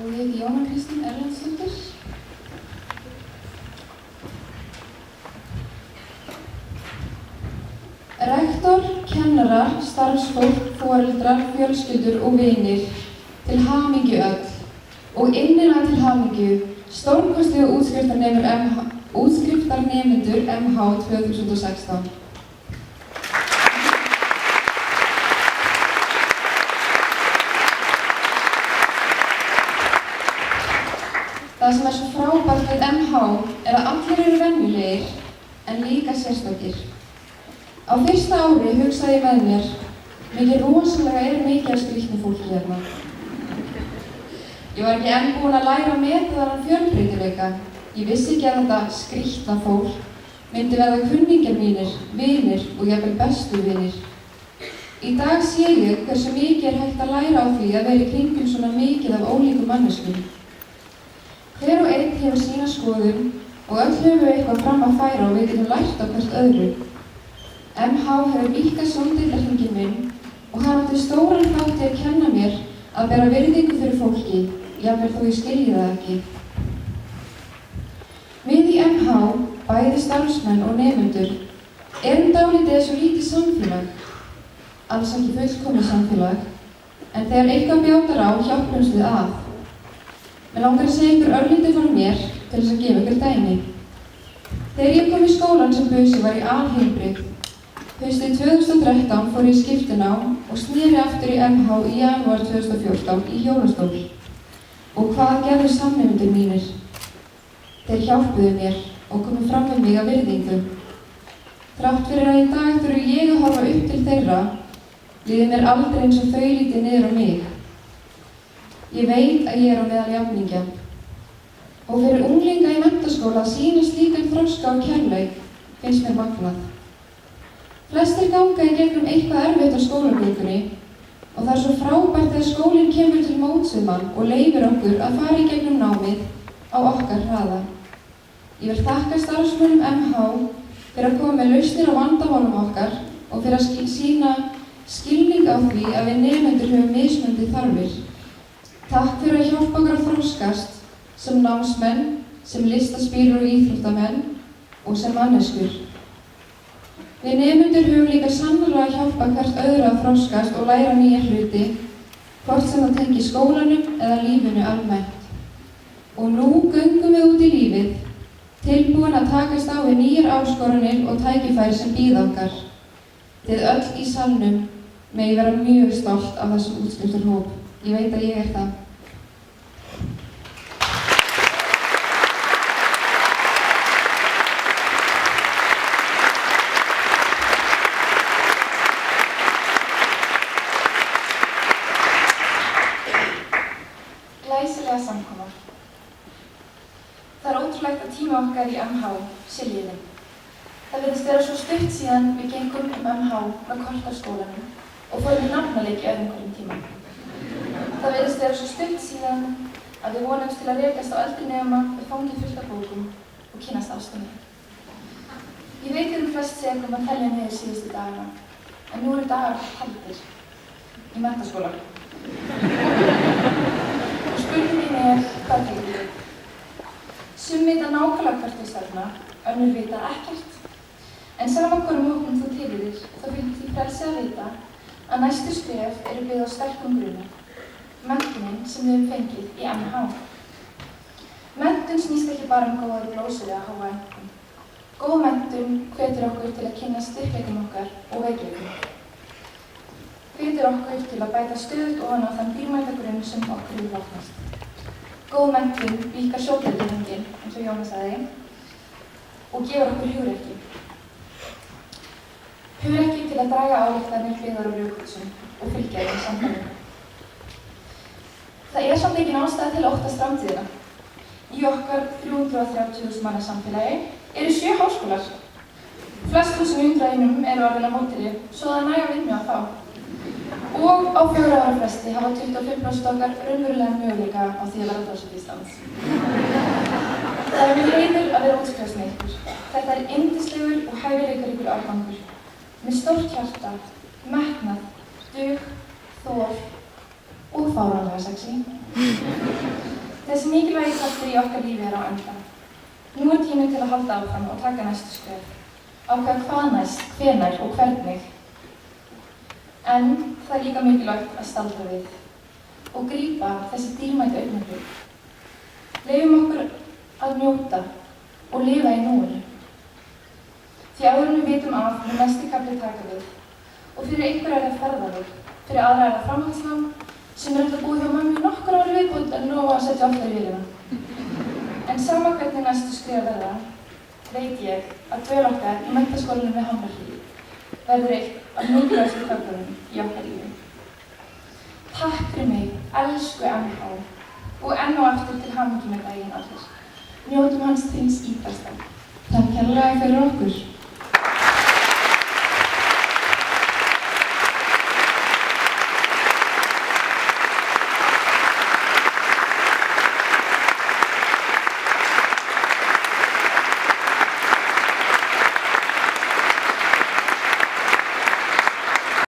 Ég heiti Jóna Kristín Erlendsdóttir. Rektor, kennarar, starfsfólk, foreldrar, fjölskyldur og vinir, til hamingju öll og innilega til hamingju stórkostlegu útskriftarnemendur MH 2016. Það sem svo frábært við MH að allir eru venjulegir en líka sérstakir. Á fyrsta ári hugsaði ég með mér, rosalega mikið af skrýtnu fólki hérna. Ég var ekki enn búin að læra að meta þennan fjölbreytileika. Ég vissi ekki að þetta skrýtna fólk myndi verða kunningjar mínir, vinir og jafnvel bestu vinir. Í dag sé ég hversu mikið hægt að læra á því að vera í kringum svona mikið af ólíkum manneskjum. Hver og einn hefur sína skoðun og öll höfum við eitthvað fram að færa og við getum lært á hvert öðru. MH hefur víkkað sjóndeildarhringinn minn og hann átti stóran þátt í að kenna mér að bera virðingu fyrir fólki, jafnvel þó ég skilji það ekki. Við í MH, bæði starfsmenn og nemendur, erum dálítið svo lítið samfélag. Alls ekki fullkomið samfélag, en þegar eitthvað bjátar á hjálpumst við að. Mig langar að segja ykkur örlítið frá mér til þess að gefa ykkur dæmi. Þegar ég kom í skólann sem busi var ég alheilbrigð. Haustið 2013 fór ég skiptinám og sneri aftur í MH í janúar 2014 í hjólastól. Og hvað gerðu samnemendur mínir? Þeir hjálpuðu mér og komu fram með mig af virðingu. Þrátt fyrir að í dag þurfi ég að horfa upp til þeirra, líður mér aldrei eins og þau lítið niður á mig. Ég veit að ég á meðal jafningja. Og fyrir unglinga í menntaskóla að sýna slíkan þroska og kærleik finnst mér magnað. Flestir ganga í gegnum eitthvað erfitt á skólagöngunni og það svo frábært þegar skólinn kemur til móts við mann og leyfir okkur að fara í gegnum námið á okkar hraða. Ég vil þakka starfsmönnum MH fyrir að koma með lausnir á vandamálum okkar og fyrir að sýna skilning á því að við nemendur höfum mismunandi þarfir. Takk fyrir að hjálpa okkur að þroskast sem námsmenn, sem listaspírur og íþróttamenn og sem manneskjur. Við nemendur höfum líka sannarlega að hjálpa hvert öðru að þroskast og læra nýja hluti, hvort sem það tengir skólanum eða lífinu almennt. Og nú göngum við út í lífið, tilbúin að takast á við nýjar áskoranir og tækifæri sem bíða okkar. Þið öll í salnum megi vera mjög stolt af þessum útskriftarhóp. Ég veit að ég það. Glæsilega samkoma. Það ótrúlegt að tíma okkar í MH sé liðinn. Það virðist vera svo stutt síðan við gengum MH með kortarskólanum og fórum í nafnaleik í öðrum hverjum tíma. Það virðist vera svo stutt síðan að við vonumst til að rekast á eldri nema við fangið fullt af bókum og kynnast ástinni. Ég veit flest segum að telja niður síðustu dagana, en nú eru dagar heldir í menntaskóla. Og spurningin hvað tekur við? Sum vita nákvæmlega hvert þau stefna, önnur vita ekkert. En sama hvorum hópnum þú tilheyrir, þá fylgir því frelsi að vita að næstu skref eru byggð á sterkum grunni. Menntunin sem við höfum fengið í MH. Menntun snýst ekki bara góðar glósur eða háa einhvern. Góð menntun hvetur okkur til að kynna styrkleikum okkar og veikleikum. Hvetur okkur til að bæta stöðugt ofan á þann dýrmæta grunn sem okkur hefur hlotnast. Góð menntun víkkar sjóndeildarhringinn, eins og Jóna sagði, og gefur okkur hugrekki. Hugrekki til að draga ályktanir hliðar og rökhugsum og fylgja þeim samtalinu. Það samt engin ástæða til að óttast framtíðina. Í okkar 330.000 manna samfélagi eru 7 háskólar. Flest húsin í umræðinum eru orðin á mótiri, svo það næga vinnu að fá. Og á 4 ára fresti hafa 25% okkar raunverulegan möguleika á því að vera dósett Íslands. Það mér heiður að vera útskrifast með ykkur. Þetta yndislegur og hæfileikaríkur árgangur. Með stórt hjarta, metnað, dug, þor og fáránlega sexy. Þessi mikilvægi þáttur í okkar lífi á enda. Nú tíminn til að halda áfram og taka næstu skref. Ákveða hvað næst, hvenær og hvernig. En það líka mikilvægt að staldra við og grípa þessi dýrmætu augnablik. Leyfum okkur að njóta og lifa í núinu. Því áður við vitum af mun næsti kafli taka við og fyrir einhverja það ferðalög, fyrir aðra það framhaldsnám sem alltaf búið hjá mömmu í nokkur ári viðbót en lofa að setja oftar í vélina. En sama hvernig næstu skrifa verða, veit ég að dvöl okkar í menntaskólanum við Hamrahlíð verður eitt af mikilvægustu köflunum í okkar lífi. Takk fyrir mig, elsku MH, og enn og aftur til hamingju með daginn allir. Njótum hans til hins ítrasta. Takk kærlega fyrir okkur.